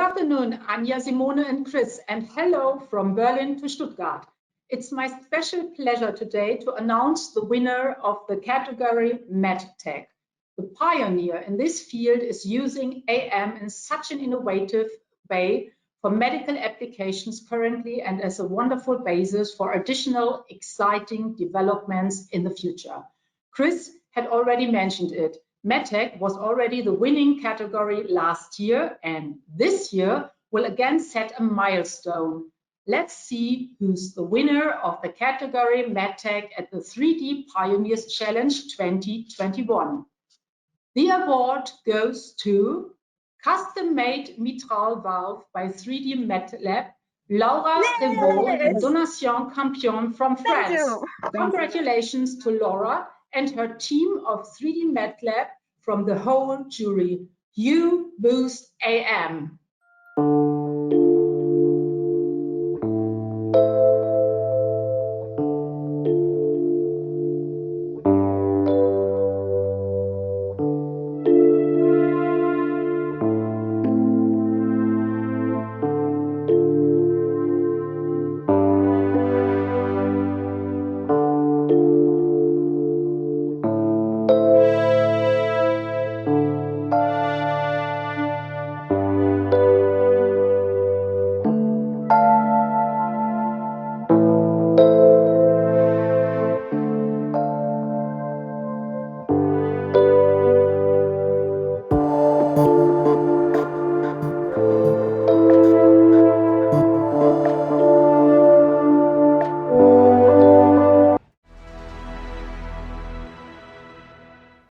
afternoon, Anja, Simone, and Chris, and hello from Berlin to Stuttgart. It's my special pleasure today to announce the winner of the category MedTech. The pioneer in this field is using AM in such an innovative way for medical applications currently and as a wonderful basis for additional exciting developments in the future. Chris had already mentioned it. MedTech was already the winning category last year, and this year will again set a milestone. Let's see who's the winner of the category MedTech at the 3D Pioneers Challenge 2021. The award goes to custom-made mitral valve by 3D MedLab, Laura Revaux and Donation Campion from France. Congratulations to Laura and her team of 3D MedLab from the whole jury. You boost AM.